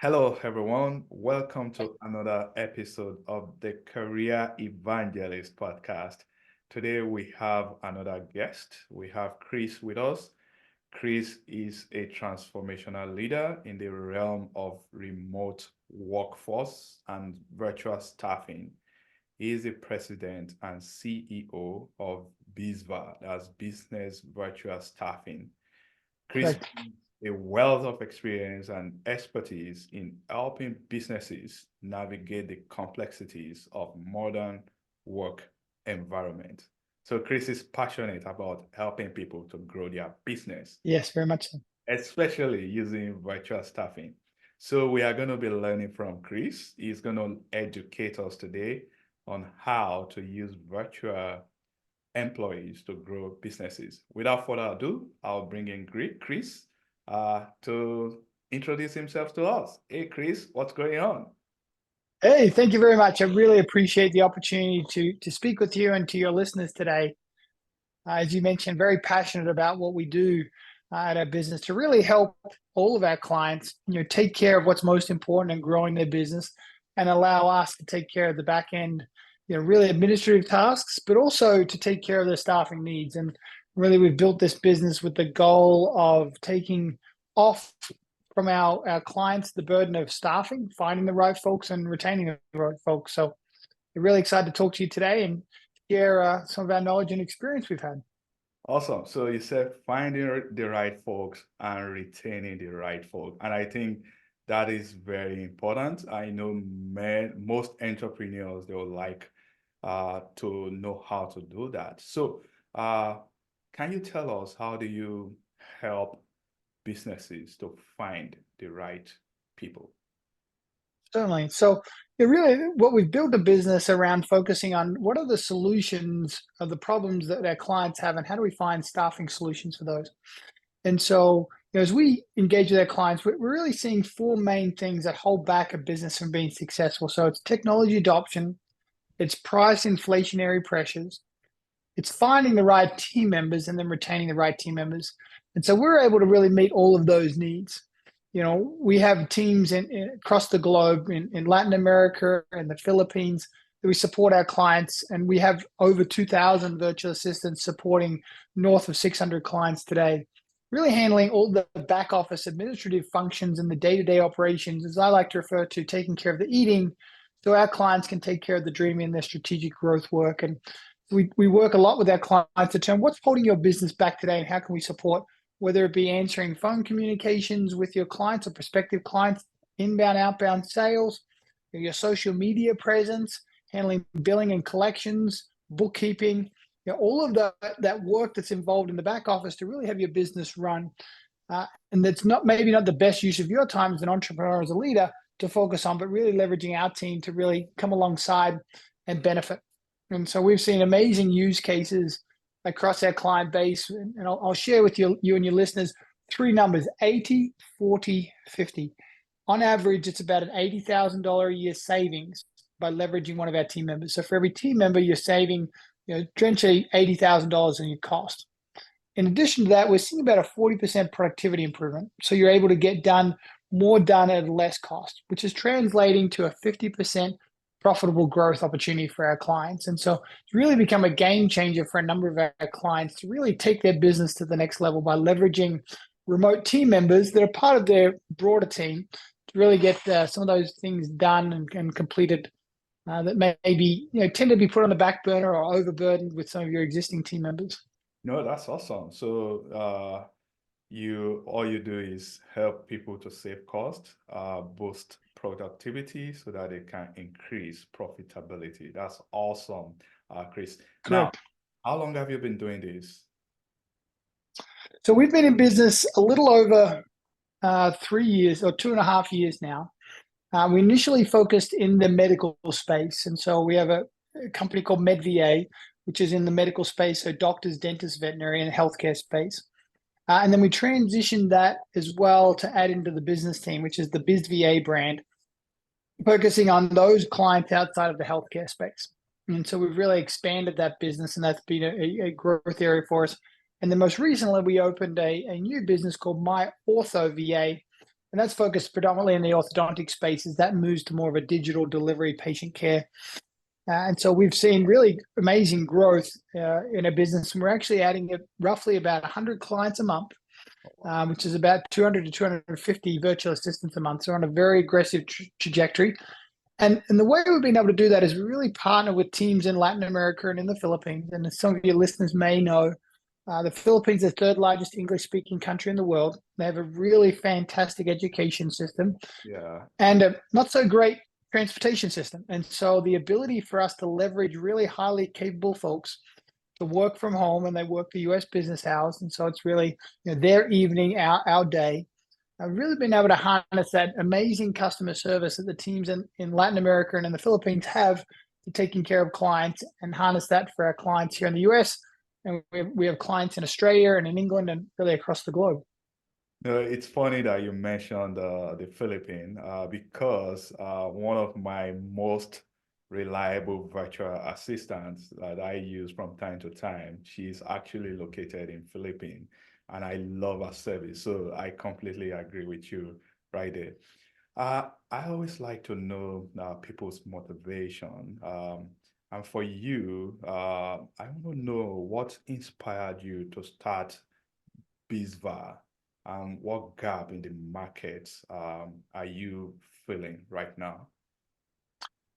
Hello, everyone. Welcome to another episode of the Career Evangelist podcast. Today, we have another guest. We have Chris with us. Chris is a transformational leader in the realm of remote workforce and virtual staffing. He is the president and CEO of BizVa, that's Business Virtual Staffing. Chris Correct. brings a wealth of experience and expertise in helping businesses navigate the complexities of modern work environment. So Chris is passionate about helping people to grow their business, Yes, very much so. especially using virtual staffing. So we are going to be learning from Chris. He's going to educate us today on how to use virtual employees to grow businesses. Without further ado, I'll bring in Chris to introduce himself to us. Hey, Chris, what's going on? Hey, thank you very much. I really appreciate the opportunity to speak with you and to your listeners today. As you mentioned, very passionate about what we do at our business to really help all of our clients, take care of what's most important in growing their business and allow us to take care of the back end, really administrative tasks, but also to take care of their staffing needs. And really, we've built this business with the goal of taking off from our clients the burden of staffing, finding the right folks and retaining the right folks. So we're really excited to talk to you today and share some of our knowledge and experience we've had. Awesome. So you said finding the right folks and retaining the right folks. And I think that is very important. I know most entrepreneurs, they would like to know how to do that. So can you tell us how do you help businesses to find the right people? Certainly. So really what we've built a business around focusing on what are the solutions of the problems that our clients have and how do we find staffing solutions for those. And so as we engage with our clients, we're really seeing four main things that hold back a business from being successful. So it's technology adoption, it's price inflationary pressures, it's finding the right team members and then retaining the right team members. And so we're able to really meet all of those needs. We have teams across the globe in Latin America and the Philippines that we support our clients. And we have over 2,000 virtual assistants supporting north of 600 clients today, really handling all the back office administrative functions and the day-to-day operations, as I like to refer to, taking care of the eating so our clients can take care of the dreaming and their strategic growth work. And we work a lot with our clients to determine what's holding your business back today and how can we support, whether it be answering phone communications with your clients or prospective clients, inbound, outbound sales, your social media presence, handling billing and collections, bookkeeping, all of that work that's involved in the back office to really have your business run. And that's maybe not the best use of your time as an entrepreneur, as a leader to focus on, but really leveraging our team to really come alongside and benefit. And so we've seen amazing use cases across our client base. And I'll share with you and your listeners three numbers: 80, 40, 50. On average, it's about an $80,000 a year savings by leveraging one of our team members. So for every team member, you're saving, essentially $80,000 in your cost. In addition to that, we're seeing about a 40% productivity improvement. So you're able to get more done at less cost, which is translating to a 50% profitable growth opportunity for our clients. And so it's really become a game changer for a number of our clients to really take their business to the next level by leveraging remote team members that are part of their broader team to really get some of those things done and completed that maybe tend to be put on the back burner or overburdened with some of your existing team members. No, that's awesome. So all you do is help people to save cost, boost productivity so that they can increase profitability. That's awesome, Chris. Now, Correct. how long have you been doing this? So we've been in business a little over 3 years or 2.5 years now. We initially focused in the medical space. And so we have a company called MedVA, which is in the medical space, so doctors, dentists, veterinary, and healthcare space. And then we transitioned that as well to add into the business team, which is the BizVA brand, focusing on those clients outside of the healthcare space. And so we've really expanded that business, and that's been a growth area for us. And then most recently, we opened a new business called My Ortho VA, and that's focused predominantly in the orthodontic space as that moves to more of a digital delivery patient care. And so we've seen really amazing growth in a business, and we're actually adding roughly about 100 clients a month, which is about 200 to 250 virtual assistants a month. So on a very aggressive trajectory. And the way we've been able to do that is we really partner with teams in Latin America and in the Philippines. And as some of your listeners may know, the Philippines is the third largest English-speaking country in the world. They have a really fantastic education system Yeah. and a not so great transportation system. And so the ability for us to leverage really highly capable folks to work from home, and they work the US business hours. And so it's really, their evening, our day. I've really been able to harness that amazing customer service that the teams in Latin America and in the Philippines have to taking care of clients, and harness that for our clients here in the US. And we have clients in Australia and in England and really across the globe. No, it's funny that you mentioned the Philippines because one of my most reliable virtual assistants that I use from time to time, she's actually located in Philippines, and I love her service. So I completely agree with you right there. I always like to know people's motivation. And for you, I want to know what inspired you to start BizVar. What gap in the market are you feeling right now?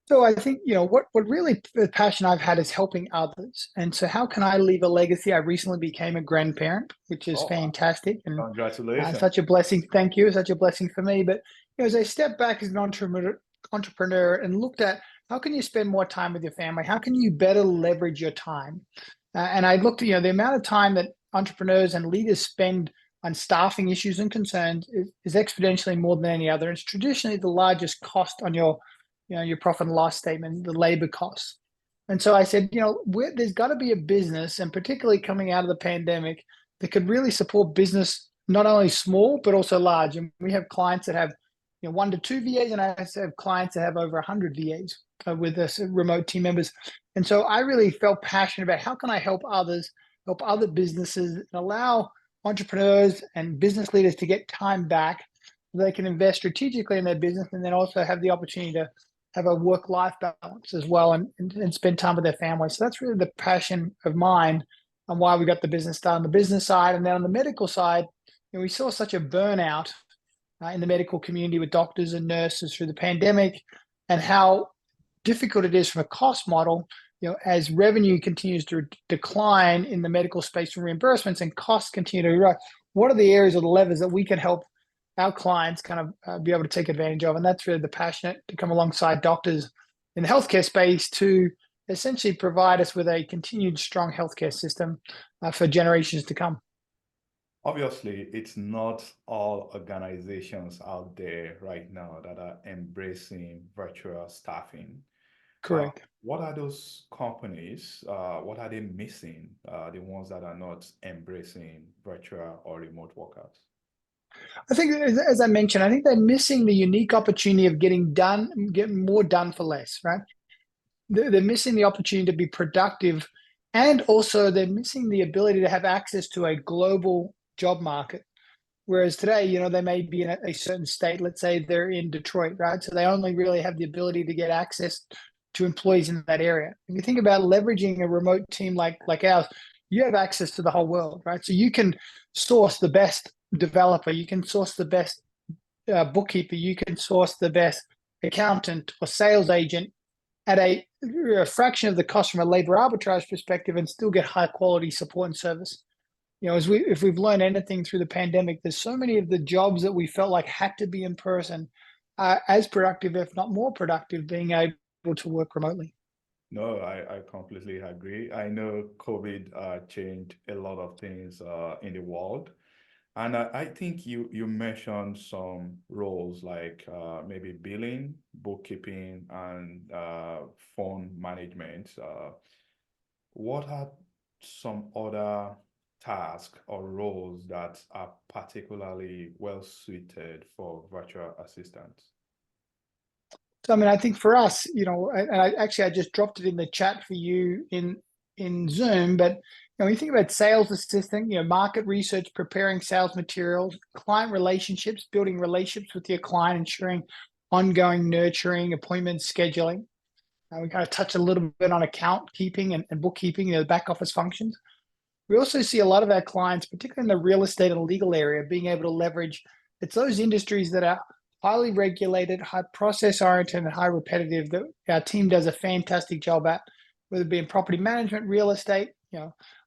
So I think, what really the passion I've had is helping others. And so how can I leave a legacy? I recently became a grandparent, which is Oh, fantastic and congratulations. such a blessing. Thank you. Such a blessing for me. But as I stepped back as an entrepreneur and looked at how can you spend more time with your family? How can you better leverage your time? And I looked at, the amount of time that entrepreneurs and leaders spend on staffing issues and concerns is exponentially more than any other. It's traditionally the largest cost on your profit and loss statement, the labor costs. And so I said, there's got to be a business, and particularly coming out of the pandemic, that could really support business, not only small, but also large. And we have clients that have, 1 to 2 VAs, and I have clients that have over 100 VAs with us, remote team members. And so I really felt passionate about how can I help others, help other businesses, and allow entrepreneurs and business leaders to get time back so they can invest strategically in their business, and then also have the opportunity to have a work-life balance as well, and spend time with their family. So that's really the passion of mine and why we got the business started on the business side. And then on the medical side, we saw such a burnout in the medical community with doctors and nurses through the pandemic, and how difficult it is from a cost model, as revenue continues to decline in the medical space for reimbursements and costs continue to rise. What are the areas or the levers that we can help our clients kind of be able to take advantage of? And that's really the passion to come alongside doctors in the healthcare space to essentially provide us with a continued strong healthcare system for generations to come. Obviously, it's not all organizations out there right now that are embracing virtual staffing. Correct. What are those companies? What are they missing? The ones that are not embracing virtual or remote workers? I think, as I mentioned, I think they're missing the unique opportunity of getting more done for less, right? They're missing the opportunity to be productive, and also they're missing the ability to have access to a global job market. Whereas today, they may be in a certain state. Let's say they're in Detroit, right? So they only really have the ability to get access to employees in that area. If you think about leveraging a remote team like ours, you have access to the whole world, right? So you can source the best developer, you can source the best bookkeeper, you can source the best accountant or sales agent at a fraction of the cost from a labor arbitrage perspective, and still get high quality support and service. If we've learned anything through the pandemic, there's so many of the jobs that we felt like had to be in person, as productive, if not more productive, being able to work remotely. No, I completely agree. I know COVID changed a lot of things in the world. And I think you mentioned some roles like maybe billing, bookkeeping, and phone management. What are some other tasks or roles that are particularly well suited for virtual assistants? So, I mean, I think for us, and I just dropped it in the chat for you in Zoom, but when you think about sales assistant, market research, preparing sales materials, client relationships, building relationships with your client, ensuring ongoing nurturing, appointment scheduling. We kind of touch a little bit on account keeping and bookkeeping, the back office functions. We also see a lot of our clients, particularly in the real estate and legal area, being able to leverage. It's those industries that are highly regulated, high process oriented, and high repetitive that our team does a fantastic job at, whether it be in property management, real estate.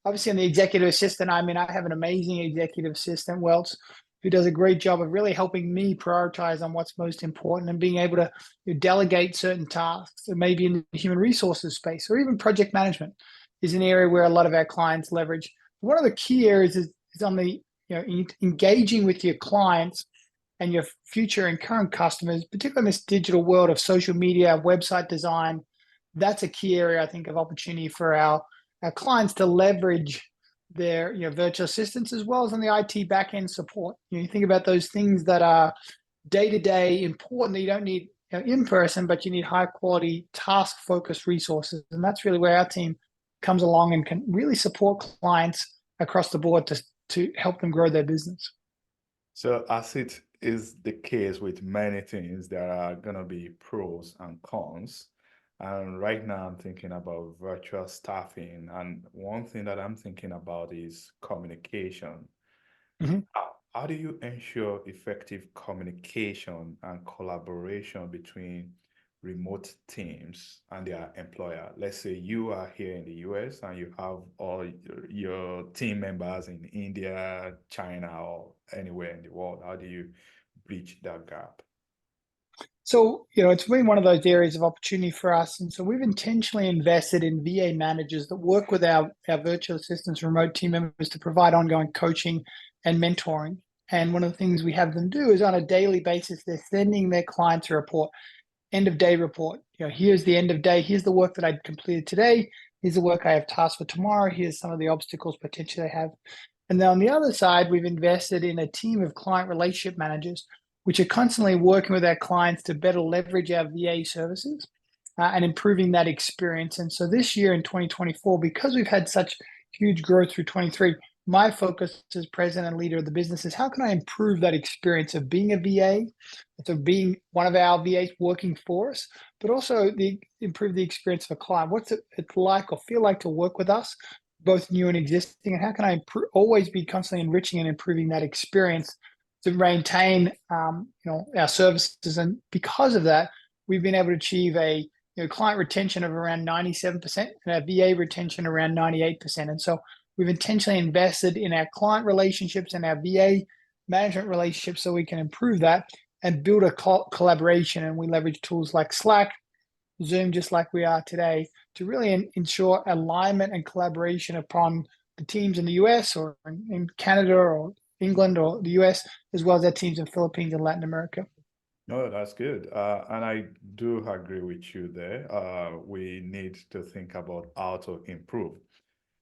Obviously, on the executive assistant, I have an amazing executive assistant, Welts, who does a great job of really helping me prioritize on what's most important and being able to delegate certain tasks, maybe in the human resources space or even project management is an area where a lot of our clients leverage. One of the key areas is on the engaging with your clients and your future and current customers, particularly in this digital world of social media, website design. That's a key area, I think, of opportunity for our clients to leverage their virtual assistants as well as on the IT backend support. You think about those things that are day-to-day important that you don't need in person, but you need high quality task focused resources. And that's really where our team comes along and can really support clients across the board to help them grow their business. So as it is the case with many things, there are going to be pros and cons. And right now I'm thinking about virtual staffing. And one thing that I'm thinking about is communication. Mm-hmm. How do you ensure effective communication and collaboration between remote teams and their employer? Let's say you are here in the US and you have all your team members in India, China, or anywhere in the world. How do you bridge that gap? So, it's been one of those areas of opportunity for us. And so we've intentionally invested in VA managers that work with our virtual assistants, remote team members to provide ongoing coaching and mentoring. And one of the things we have them do is on a daily basis, they're sending their clients a report, end of day report. Here's the end of day. Here's the work that I completed today. Here's the work I have tasked for tomorrow. Here's some of the obstacles potentially I have. And then on the other side, we've invested in a team of client relationship managers which are constantly working with our clients to better leverage our VA services and improving that experience. And so this year in 2024, because we've had such huge growth through 23, my focus as president and leader of the business is how can I improve that experience of being a VA, so being one of our VAs working for us, but also improve the experience of a client. What's it like or feel like to work with us, both new and existing, and how can I always be constantly enriching and improving that experience to maintain our services. And because of that, we've been able to achieve a client retention of around 97% and our VA retention around 98%. And so we've intentionally invested in our client relationships and our VA management relationships so we can improve that and build a collaboration. And we leverage tools like Slack, Zoom, just like we are today, to really ensure alignment and collaboration upon the teams in the US or in Canada or England or the US, as well as our teams in Philippines and Latin America. No, that's good. And I do agree with you there. We need to think about how to improve.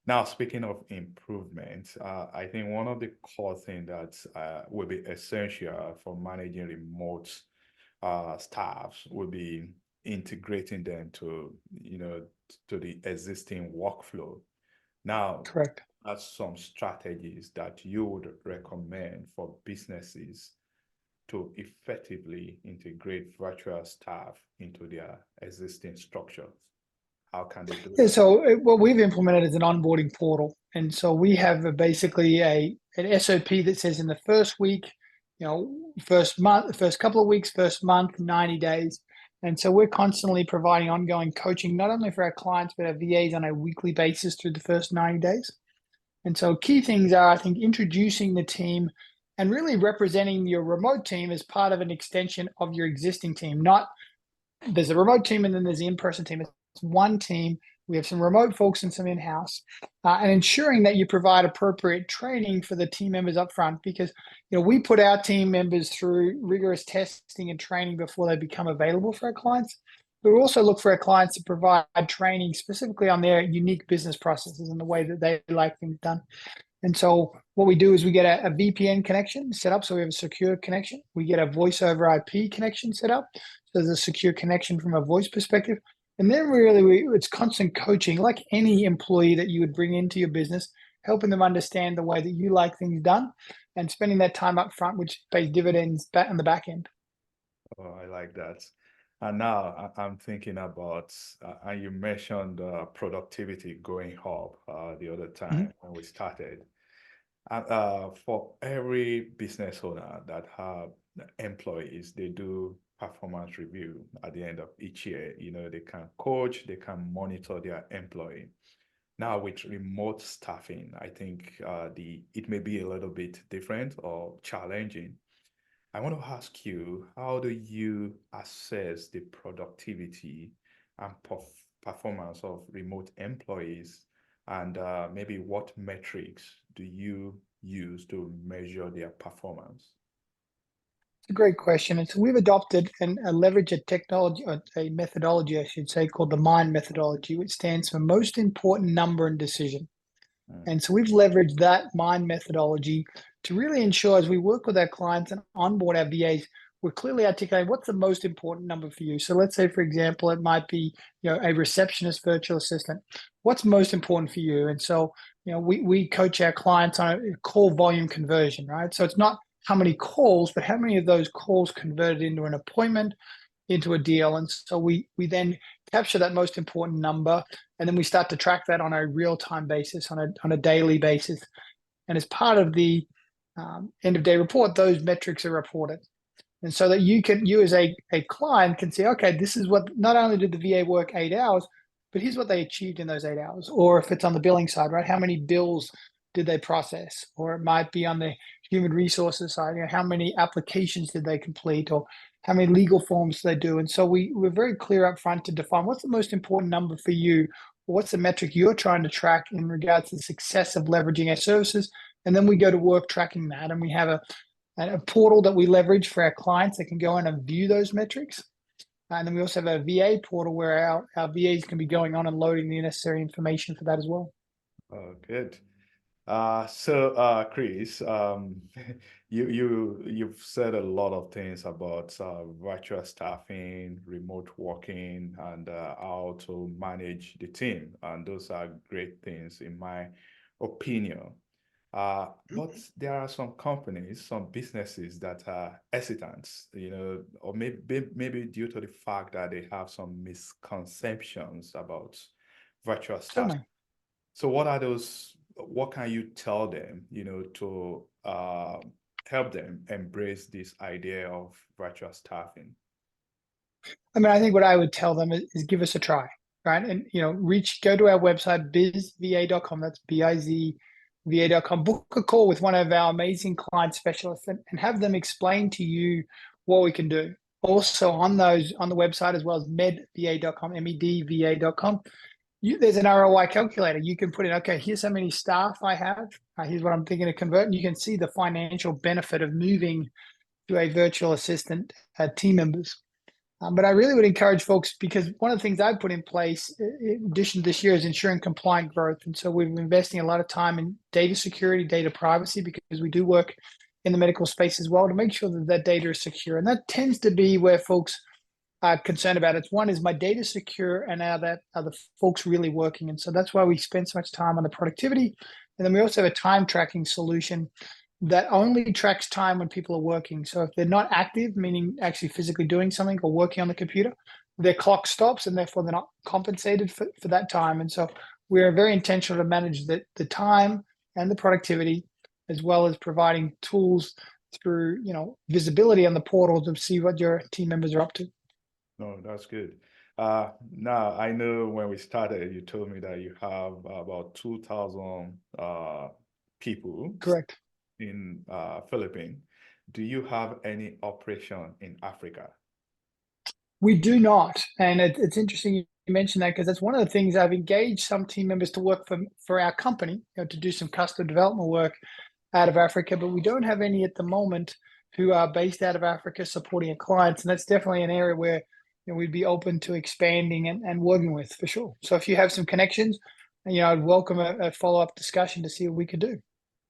Now, speaking of improvement, I think one of the core things that will be essential for managing remote staffs will be integrating them to the existing workflow. Now, correct. That's some strategies that you would recommend for businesses to effectively integrate virtual staff into their existing structures. How can they do that? So what we've implemented is an onboarding portal. And so we have basically an SOP that says in the first week, first month, first couple of weeks, first month, 90 days. And so we're constantly providing ongoing coaching, not only for our clients, but our VAs on a weekly basis through the first 90 days. And so key things are, I think, introducing the team and really representing your remote team as part of an extension of your existing team. Not there's a remote team and then there's the in-person team. It's one team. We have some remote folks and some in-house, and ensuring that you provide appropriate training for the team members up front, because we put our team members through rigorous testing and training before they become available for our clients. But we also look for our clients to provide training specifically on their unique business processes and the way that they like things done. And so what we do is we get a VPN connection set up. So we have a secure connection. We get a voice over IP connection set up. So there's a secure connection from a voice perspective. And then it's constant coaching, like any employee that you would bring into your business, helping them understand the way that you like things done and spending that time up front, which pays dividends back on the back end. Oh, I like that. And now I'm thinking about, and you mentioned productivity going up the other Mhm. time when we started. For every business owner that have employees, they do performance review at the end of each year. You know, they can coach, they can monitor their employee. Now with remote staffing, I think the it may be a little bit different or challenging. I want to ask you, how do you assess the productivity and performance of remote employees? And maybe what metrics do you use to measure their performance? It's a great question. And so we've adopted and leveraged a technology, a methodology, I should say, called the MIND methodology, which stands for most important number and decision. Mm, And so we've leveraged that mind methodology to really ensure as we work with our clients and onboard our VAs, we're clearly articulating what's the most important number for you. So let's say, for example, it might be, a receptionist virtual assistant. What's most important for you? And so, we coach our clients on a call volume conversion, right? So it's not how many calls, but how many of those calls converted into an appointment, into a deal. And so we then capture that most important number, and then we start to track that on a real time basis, on a daily basis. And as part of the end of day report, those metrics are reported. And so that you as a client can say, okay, this is what, not only did the VA work 8 hours, but here's what they achieved in those 8 hours. Or if it's on the billing side, right? How many bills did they process? Or it might be on the human resources side, how many applications did they complete? Or how many legal forms did they do? And so we're very clear up front to define what's the most important number for you, or what's the metric you're trying to track in regards to the success of leveraging our services. And then we go to work tracking that. And we have a portal that we leverage for our clients that can go in and view those metrics. And then we also have a VA portal where our VAs can be going on and loading the necessary information for that as well. oh, good. Chris, you've said a lot of things about virtual staffing, remote working, and how to manage the team, and those are great things in my opinion. But there are some companies, some businesses that are hesitant, or maybe due to the fact that they have some misconceptions about virtual staff. Certainly. So what are those, what can you tell them, to help them embrace this idea of virtual staffing? I mean, I think what I would tell them is give us a try, right? And, go to our website, bizva.com. That's bizva.com. Book a call with one of our amazing client specialists and have them explain to you what we can do. Also on the website, as well as medva.com, medva.com, there's an ROI calculator. You can put in, okay, here's how many staff I have. Here's what I'm thinking to convert. And you can see the financial benefit of moving to a virtual assistant team members. But I really would encourage folks, because one of the things I've put in place in addition this year is ensuring compliant growth. And so we're investing a lot of time in data security, data privacy, because we do work in the medical space as well, to make sure that that data is secure. And that tends to be where folks are concerned about it. One, is my data secure, and are the folks really working? And so that's why we spend so much time on the productivity. And then we also have a time tracking solution that only tracks time when people are working. So if they're not active, meaning actually physically doing something or working on the computer, their clock stops, and therefore they're not compensated for that time. And so we're very intentional to manage the time and the productivity, as well as providing tools through visibility on the portal to see what your team members are up to. No, that's good. Now I know when we started, you told me that you have about 2,000 people Correct. in Philippines. Do you have any operation in Africa? We do not, and it's interesting you mentioned that, because that's one of the things I've engaged some team members to work for our company, to do some custom development work out of Africa, but we don't have any at the moment who are based out of Africa supporting our clients, and that's definitely an area where we'd be open to expanding and working with, for sure. So if you have some connections, I'd welcome a follow up discussion to see what we could do.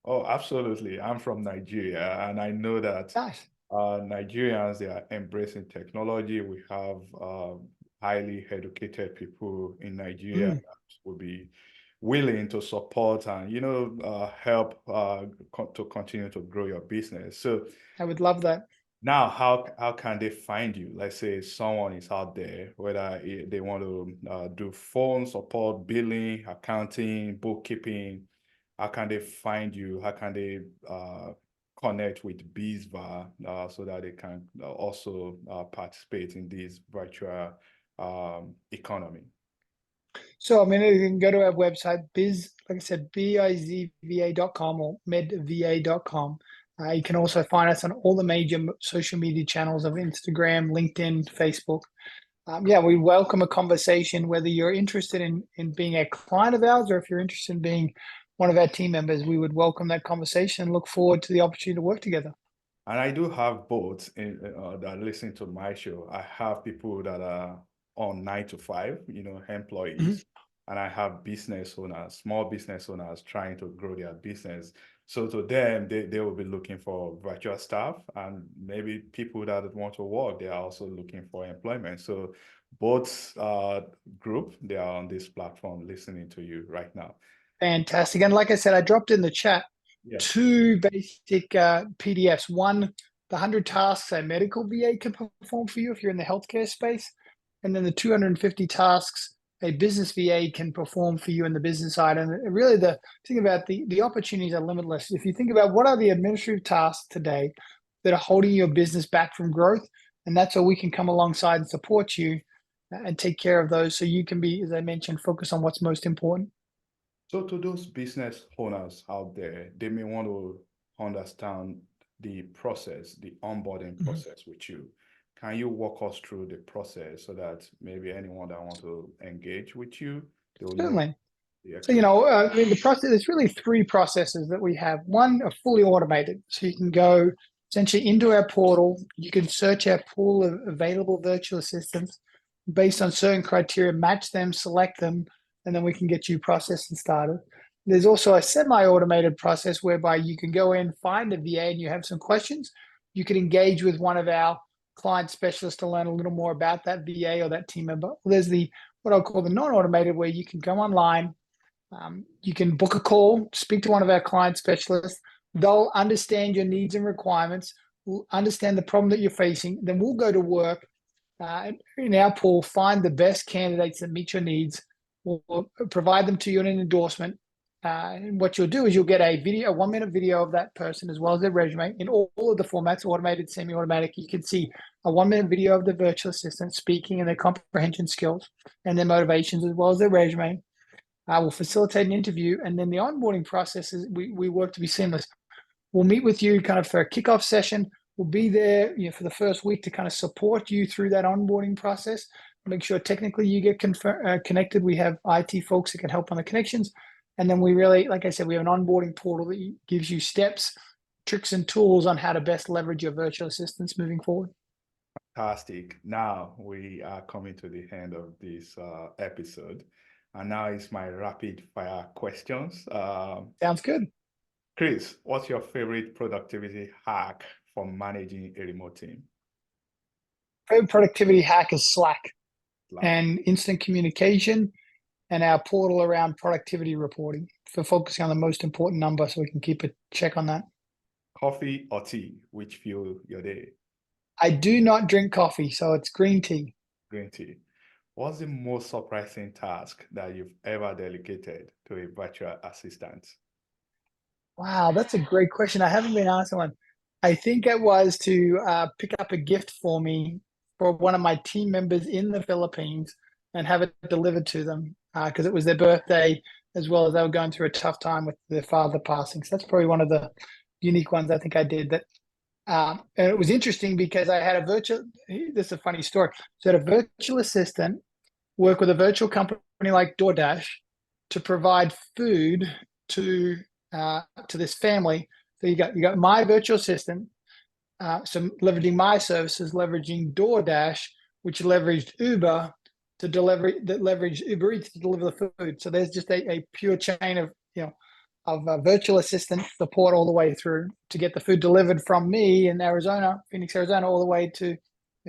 Oh, absolutely. I'm from Nigeria, and I know that Nice. Nigerians, they are embracing technology. We have highly educated people in Nigeria Mm, that would be willing to support and help to continue to grow your business. So I would love that. now, how can they find you? Let's say someone is out there, whether they want to do phone support, billing, accounting, bookkeeping. How can they find you? How can they connect with BizVa so that they can also participate in this virtual economy? So, I mean, you can go to our website, like I said, bizva.com or medva.com. You can also find us on all the major social media channels of Instagram, LinkedIn, Facebook. Yeah, we welcome a conversation, whether you're interested in being a client of ours or if you're interested in being one of our team members. We would welcome that conversation and look forward to the opportunity to work together. And I do have both that listen to my show. I have people that are on 9 to 5, Mhm. employees, and I have business owners, small business owners trying to grow their business. So to them, they will be looking for virtual staff, and maybe people that want to work, they are also looking for employment. So both group, they are on this platform listening to you right now. Fantastic. And like I said, I dropped in the chat Yeah. two basic PDFs. One, the 100 tasks a medical VA can perform for you if you're in the healthcare space. And then the 250 tasks a business VA can perform for you in the business side. And really the thing about the opportunities are limitless. If you think about what are the administrative tasks today that are holding your business back from growth, and that's where we can come alongside and support you and take care of those so you can be, as I mentioned, focus on what's most important. So to those business owners out there, they may want to understand the process, the onboarding Mhm. process with you. Can you walk us through the process so that maybe anyone that want to engage with you, they will know Certainly. the So, expectation? I mean, the process, there's really three processes that we have. One are fully automated. So you can go essentially into our portal. You can search our pool of available virtual assistants based on certain criteria, match them, select them, and then we can get you processed and started. There's also a semi-automated process whereby you can go in, find a VA, and you have some questions. You can engage with one of our client specialists to learn a little more about that VA or that team member. There's the what I'll call the non-automated, where you can go online, you can book a call, speak to one of our client specialists. They'll understand your needs and requirements, will understand the problem that you're facing. Then we'll go to work in our pool, find the best candidates that meet your needs. We'll provide them to you in an endorsement. And what you'll do is you'll get a video, a 1 minute video of that person as well as their resume in all of the formats, automated, semi-automatic. You can see a 1 minute video of the virtual assistant speaking and their comprehension skills and their motivations as well as their resume. We'll facilitate an interview, and then the onboarding process is we work to be seamless. We'll meet with you kind of for a kickoff session. We'll be there, for the first week to kind of support you through that onboarding process. Make sure technically you get connected. We have IT folks that can help on the connections, and then we really, like I said, we have an onboarding portal that gives you steps, tricks, and tools on how to best leverage your virtual assistants moving forward. Fantastic. Now we are coming to the end of this episode. And now it's my rapid fire questions. Sounds good. Chris, what's your favorite productivity hack for managing a remote team? Favorite productivity hack is Slack Like and instant communication and our portal around productivity reporting for focusing on the most important number so we can keep a check on that. coffee or tea, which fuel your day? I do not drink coffee, so it's green tea. Green tea. What's the most surprising task that you've ever delegated to a virtual assistant? Wow, that's a great question. I haven't been asked that one. I think it was to pick up a gift for me for one of my team members in the Philippines and have it delivered to them because it was their birthday as well as they were going through a tough time with their father passing. So that's probably one of the unique ones I think I did that. And it was interesting because I had a virtual, this is a funny story. So I had a virtual assistant work with a virtual company like DoorDash to provide food to to this family. So you got my virtual assistant, so leveraging my services, leveraging DoorDash, which leveraged Uber to deliver that leveraged Uber Eats to deliver the food. So there's just a pure chain of virtual assistant support all the way through to get the food delivered from me in Arizona, Phoenix, Arizona, all the way to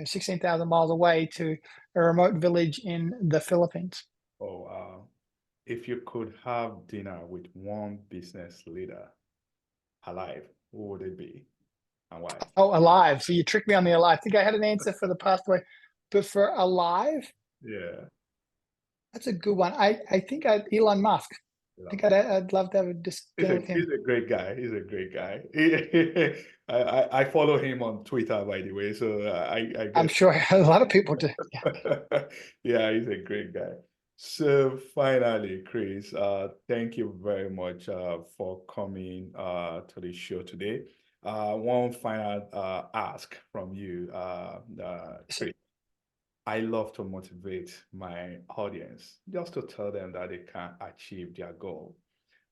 16,000 miles away to a remote village in the Philippines. Oh, if you could have dinner with one business leader alive, who would it be and why? Oh, alive. So you tricked me on the alive. I think I had an answer for the passed away, but for alive, Yeah, that's a good one. I think Elon Musk. I think I'd love to have a he's dinner a with him. he's a great guy. He's a great guy. I follow him on Twitter, by the way, so I I'm get. sure a lot of people do. Yeah. Yeah, he's a great guy. So finally, Chris, thank you very much for coming to the show today. One final ask from you, So Chris. I love to motivate my audience just to tell them that they can achieve their goal.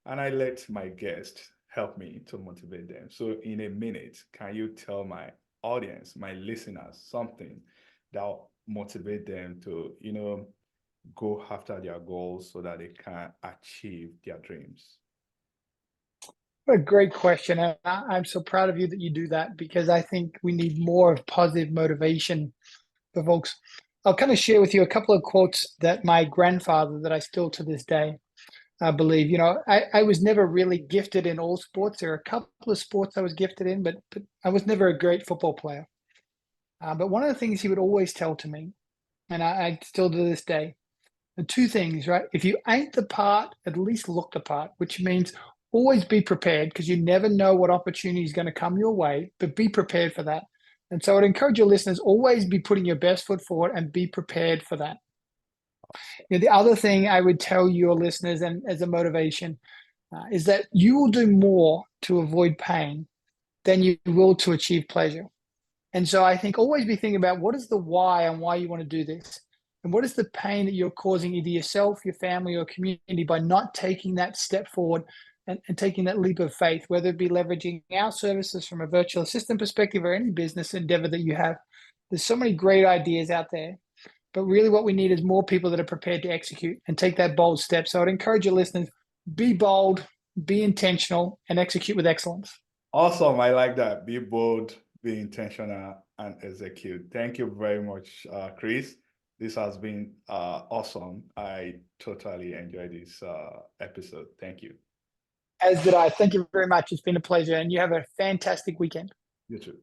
And I let my guests help me to motivate them. So, in a minute, can you tell my audience, my listeners, something that will motivate them to, go after their goals so that they can achieve their dreams? what a great question. And I'm so proud of you that you do that because I think we need more of positive motivation for folks. I'll kind of share with you a couple of quotes that my grandfather, that I still to this day, I believe. I was never really gifted in all sports. There are a couple of sports I was gifted in, but I was never a great football player. But one of the things he would always tell to me, and I still to this day, the two things, right? If you ain't the part, at least look the part, which means always be prepared because you never know what opportunity is going to come your way, but be prepared for that. And so I'd encourage your listeners always be putting your best foot forward and be prepared for that. The other thing I would tell your listeners, and as a motivation, is that you will do more to avoid pain than you will to achieve pleasure. And so I think always be thinking about what is the why and why you want to do this. And what is the pain that you're causing either yourself, your family, or community by not taking that step forward and taking that leap of faith, whether it be leveraging our services from a virtual assistant perspective or any business endeavor that you have. There's so many great ideas out there. But really, what we need is more people that are prepared to execute and take that bold step. So I'd encourage your listeners, be bold, be intentional, and execute with excellence. Awesome. I like that. Be bold, be intentional, and execute. Thank you very much, Chris. This has been awesome. I totally enjoyed this episode. Thank you. As did I. Thank you very much. It's been a pleasure. And you have a fantastic weekend. You too.